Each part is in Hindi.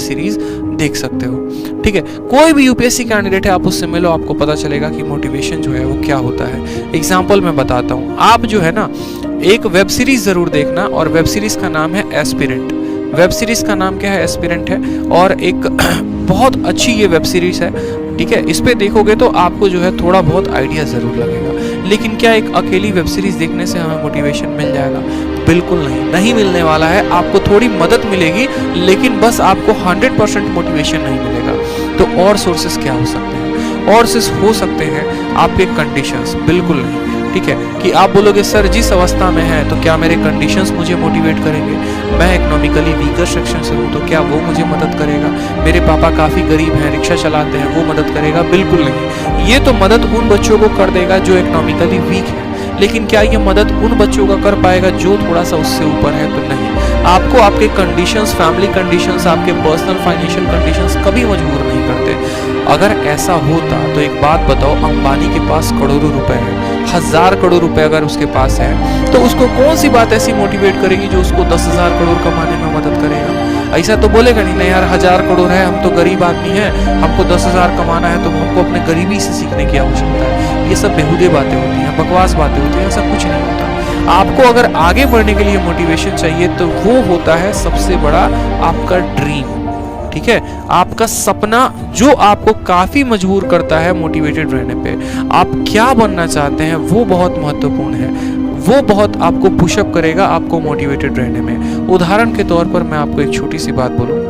सीरीज देख सकते हो। ठीक है, कोई भी यूपीएससी कैंडिडेट है, आप उससे मिलो, आपको पता चलेगा कि मोटिवेशन जो है वो क्या होता है। एग्जाम्पल मैं बताता हूँ, आप जो है ना एक वेब सीरीज जरूर देखना, और वेब सीरीज का नाम है एस्पिरेंट। वेब सीरीज का नाम क्या है? एस्पिरेंट है, और एक बहुत अच्छी ये वेब सीरीज है। ठीक है, इस पे देखोगे तो आपको जो है थोड़ा बहुत आइडिया जरूर लगेगा। लेकिन क्या एक अकेली वेब सीरीज देखने से हमें मोटिवेशन मिल जाएगा? बिल्कुल नहीं, नहीं मिलने वाला है। आपको थोड़ी मदद मिलेगी, लेकिन बस आपको 100% मोटिवेशन नहीं मिलेगा। तो और सोर्सेस क्या हो सकते हैं? और सोर्सेस हो सकते हैं आपके कंडीशंस। बिल्कुल नहीं। ठीक है, कि आप बोलोगे सर जिस अवस्था में है तो क्या मेरे कंडीशंस मुझे मोटिवेट करेंगे? मैं इकोनॉमिकली वीकर सेक्शन से हूँ, तो क्या वो मुझे मदद करेगा? मेरे पापा काफ़ी गरीब हैं, रिक्शा चलाते हैं, वो मदद करेगा? बिल्कुल नहीं। ये तो मदद उन बच्चों को कर देगा जो इकोनॉमिकली वीक है, लेकिन क्या ये मदद उन बच्चों का कर पाएगा जो थोड़ा सा उससे ऊपर है? तो नहीं। आपको आपके कंडीशंस, फैमिली कंडीशंस, आपके पर्सनल फाइनेंशियल कंडीशंस कभी मजबूर नहीं करते। अगर ऐसा होता तो एक बात बताओ, अंबानी के पास करोड़ों रुपए हैं, 1000 करोड़ रुपए अगर उसके पास है, तो उसको कौन सी बात ऐसी मोटिवेट करेगी जो उसको 10,000 करोड़ कमाने में मदद करेगा? ऐसा तो बोलेगा नहीं यार 1000 करोड़ है, हम तो गरीब आदमी हैं, हमको 10,000 कमाना है, तो हमको अपने गरीबी से सीखने की आवश्यकता है। ये सब बेहुदे बातें होती हैं, बकवास बातें होती हैं, ऐसा कुछ नहीं होता। आपको अगर आगे बढ़ने के लिए मोटिवेशन चाहिए तो वो होता है सबसे बड़ा आपका ड्रीम। ठीक है, आपका सपना जो आपको काफी मजबूर करता है मोटिवेटेड रहने पे। आप क्या बनना चाहते हैं वो बहुत महत्वपूर्ण है, वो बहुत आपको पुशअप करेगा आपको मोटिवेटेड रहने में। उदाहरण के तौर पर मैं आपको एक छोटी सी बात बोलूं,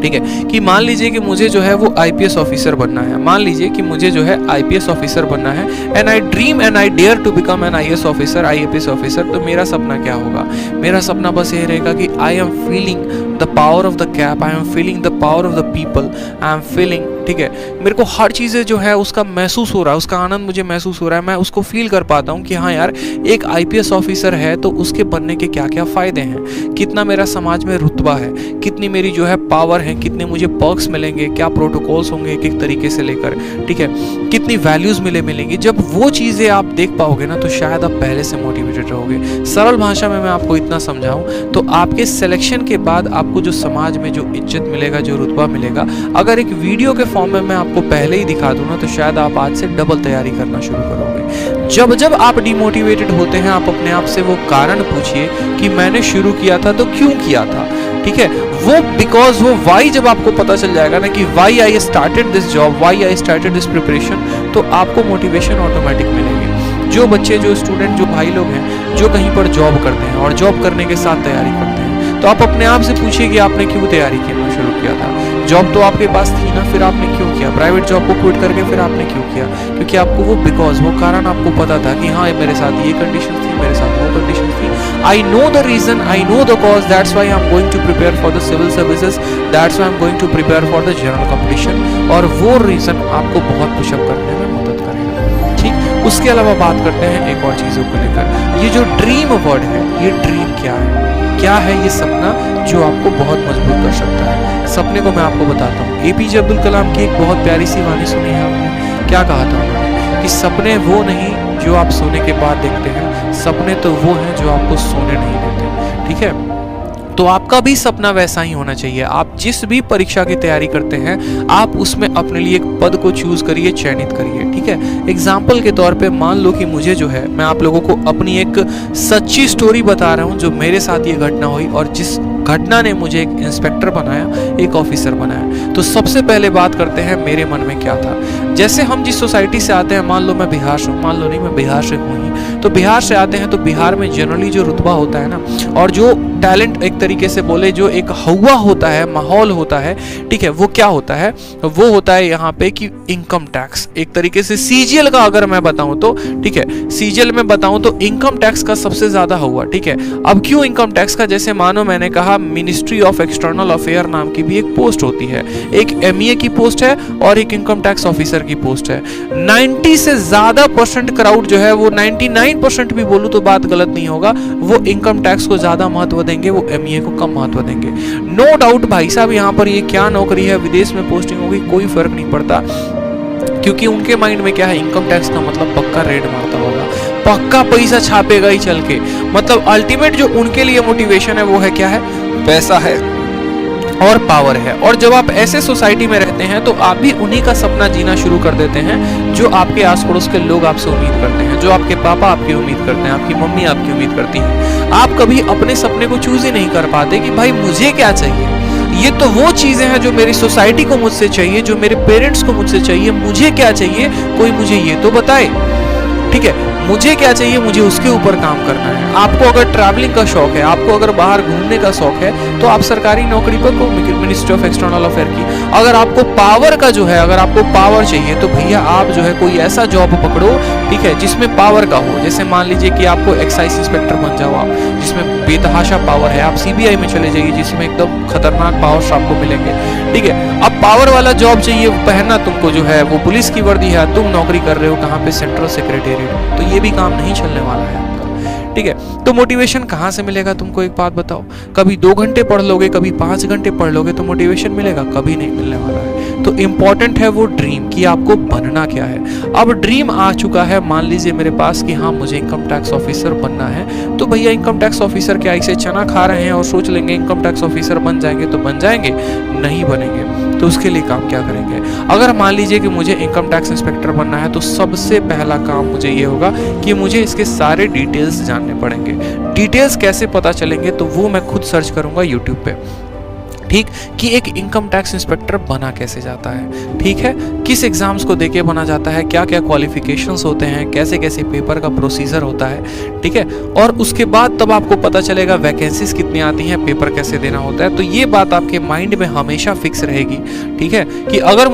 ठीक है, कि मान लीजिए कि मुझे जो है वो आईपीएस ऑफिसर बनना है। मान लीजिए कि मुझे जो है आईपीएस ऑफिसर बनना है, and I dream and I dare to become an IAS officer, IAPS officer. तो मेरा सपना क्या होगा? मेरा सपना बस ये रहेगा कि I am feeling the power of the cap, I am feeling the power of the people, I am feeling, ठीक है, मेरे को हर चीज़ें जो है उसका महसूस हो रहा है, उसका आनंद मुझे महसूस हो रहा है। मैं उसको फील कर पाता हूँ कि हाँ यार, एक आईपीएस ऑफिसर है तो उसके बनने के क्या क्या फ़ायदे हैं, कितना मेरा समाज में रुतबा है, कितनी मेरी जो है पावर है, कितने मुझे पर्क्स मिलेंगे, क्या प्रोटोकॉल्स होंगे एक एक तरीके से लेकर, ठीक है, कितनी वैल्यूज़ मिलेंगी। जब वो चीज़ें आप देख पाओगे ना तो शायद आप पहले से मोटिवेटेड रहोगे। सरल भाषा में मैं आपको इतना समझाऊँ तो आपके सिलेक्शन के बाद आपको जो समाज में जो इज्जत मिलेगा, जो रुतबा मिलेगा, अगर एक वीडियो के फॉर्म में मैं आपको पहले ही दिखा दूं ना तो शायद आप आज से डबल तैयारी करना शुरू करोगे। जब जब आप डिमोटिवेटेड होते हैं आप अपने आप से वो कारण पूछिए कि मैंने शुरू किया था तो क्यों किया था, ठीक है, वो बिकॉज वो वाई जब आपको पता चल जाएगा ना कि why I started this job, why I started this preparation, तो आपको मोटिवेशन ऑटोमेटिक मिलेगी। जो बच्चे, जो स्टूडेंट, जो भाई लोग हैं जो कहीं पर जॉब करते हैं और जॉब करने के साथ तैयारी करते हैं, तो आप अपने आप से पूछिए कि आपने क्यों तैयारी करना शुरू किया था। जॉब तो आपके पास थी ना, फिर आपने क्यों किया? प्राइवेट जॉब को क्विट करके फिर आपने क्यों किया? क्योंकि आपको वो बिकॉज, वो कारण आपको पता था कि हाँ मेरे साथ ये कंडीशन थी, मेरे साथ वो कंडीशन थी, I know the reason, I know the cause, that's why I am going to prepare for the civil services, that's why I am going to prepare for the general competition. और वो रीजन आपको बहुत पुशअप करने में मदद करेगा। ठीक, उसके अलावा बात करते हैं एक और चीज़ों को लेकर। ये जो ड्रीम वर्ड है, ये ड्रीम क्या है? क्या है ये सपना जो आपको बहुत मजबूर कर सकता है? सपने को मैं आपको बताता हूँ। एपीजे अब्दुल कलाम की एक बहुत प्यारी सी वाणी सुनी है आपने। क्या कहा था उन्होंने? कि सपने वो नहीं जो आप सोने के बाद देखते हैं, सपने तो वो हैं जो आपको सोने नहीं देते। ठीक है, तो आपका भी सपना वैसा ही होना चाहिए। आप जिस भी परीक्षा की तैयारी करते हैं आप उसमें अपने लिए एक पद को चूज करिए, चयनित करिए। ठीक है, एग्जाम्पल के तौर पे मान लो कि मुझे जो है, मैं आप लोगों को अपनी एक सच्ची स्टोरी बता रहा हूँ जो मेरे साथ ये घटना हुई और जिस घटना ने मुझे एक इंस्पेक्टर बनाया, एक ऑफिसर बनाया। तो सबसे पहले बात करते हैं मेरे मन में क्या था। जैसे हम जिस सोसाइटी से आते हैं, मान लो मैं बिहार से हूँ, मान लो नहीं मैं बिहार से हूँ ही, तो बिहार से आते हैं तो बिहार में जनरली जो रुतबा होता है ना, और जो टैलेंट एक तरीके से बोले, जो एक हवा होता है, माहौल होता है, ठीक है, वो क्या होता है? वो होता है यहाँ पे कि इनकम टैक्स, एक तरीके से सीजीएल का अगर मैं बताऊं तो, ठीक है, सीजीएल में बताऊं तो इनकम टैक्स का सबसे ज्यादा हुआ। ठीक है, अब क्यों इनकम टैक्स का? जैसे मानो मैंने कहा मिनिस्ट्री ऑफ एक्सटर्नल अफेयर नाम की भी एक पोस्ट होती है, एक एमईए की पोस्ट है और एक इनकम टैक्स ऑफिसर की पोस्ट है। 90 से ज्यादा % क्राउड जो है, वो 99% भी बोलूं तो बात गलत नहीं होगा, वो इनकम टैक्स को ज्यादा महत्व देंगे, वो एमईए को कम महत्व देंगे। नो डाउट भाई साहब, यहाँ पर ये क्या नौकरी है, विदेश में पोस्टिंग होगी, कोई फर्क नहीं पड़ता, क्योंकि उनके माइंड में क्या है, इनकम टैक्स का मतलब पक्का रेड मारता होगा, पक्का पैसा छापेगा ही चल के। मतलब अल्टीमेट जो उनके लिए मोटिवेशन है वो है क्या है? पैसा है। और पावर है। और जब आप ऐसे सोसाइटी में रहते हैं तो आप भी उन्हीं का सपना जीना शुरू कर देते हैं जो आपके आस पड़ोस के लोग आपसे उम्मीद करते हैं, जो आपके पापा आपकी उम्मीद करते हैं, आपकी मम्मी आपकी उम्मीद करती है। आप कभी अपने सपने को चूज ही नहीं कर पाते कि भाई मुझे क्या चाहिए। ये तो वो चीजें हैं जो मेरी सोसाइटी को मुझसे चाहिए, जो मेरे पेरेंट्स को मुझसे चाहिए। मुझे क्या चाहिए, कोई मुझे ये तो बताए। ठीक है, मुझे क्या चाहिए, मुझे उसके ऊपर काम करना है। आपको अगर ट्रैवलिंग का शौक है, आपको अगर बाहर घूमने का शौक है, तो आप सरकारी नौकरी पकड़ो, मिनिस्ट्री ऑफ एक्सटर्नल अफेयर की। अगर आपको पावर का जो है, अगर आपको पावर चाहिए तो भैया आप जो है कोई ऐसा जॉब पकड़ो, ठीक है, जिसमें पावर का हो। जैसे मान लीजिए कि आपको एक्साइज इंस्पेक्टर बन जाओ आप, जिसमें बेतहाशा पावर है। आप सीबीआई में चले जाइए, जिसमें एकदम खतरनाक पावर्स आपको मिलेंगे। ठीक है, अब पावर वाला जॉब चाहिए, पहनना तुमको जो है वो पुलिस की वर्दी है, तुम नौकरी कर रहे हो कहाँ पे, सेंट्रल सेक्रेटेरिएट, तो ये भी काम नहीं चलने वाला है आपका। ठीक है, तो मोटिवेशन कहाँ से मिलेगा तुमको, एक बात बताओ। कभी 2 घंटे पढ़ लोगे, कभी 5 घंटे पढ़ लोगे तो मोटिवेशन मिलेगा, कभी नहीं मिलने वाला है। तो इम्पॉर्टेंट है वो ड्रीम, कि आपको बनना क्या है। अब ड्रीम आ चुका है, मान लीजिए मेरे पास कि हाँ मुझे इनकम टैक्स ऑफिसर बनना है, तो भैया इनकम टैक्स ऑफिसर क्या ऐसे चना खा रहे हैं और सोच लेंगे इनकम टैक्स ऑफिसर बन जाएंगे तो बन जाएंगे? नहीं बनेंगे। तो उसके लिए काम क्या करेंगे? अगर मान लीजिए कि मुझे इनकम टैक्स इंस्पेक्टर बनना है, तो सबसे पहला काम मुझे ये होगा कि मुझे इसके सारे डिटेल्स जानने पड़ेंगे। डिटेल्स कैसे पता चलेंगे, तो वो मैं खुद सर्च करूंगा यूट्यूब पे। ठीक, कि एक इनकम टैक्स इंस्पेक्टर बना कैसे जाता है, ठीक है, किस एग्जाम्स को देके बना जाता है, क्या क्या क्वालिफिकेशंस होते हैं, कैसे कैसे पेपर का प्रोसीजर होता है। ठीक है, और उसके बाद तब आपको पता चलेगा वैकेंसीज कितनी आती हैं, पेपर कैसे देना होता है। तो ये बात आपके माइंड में हमेशा फिक्स रहेगी। ठीक है, कि अगर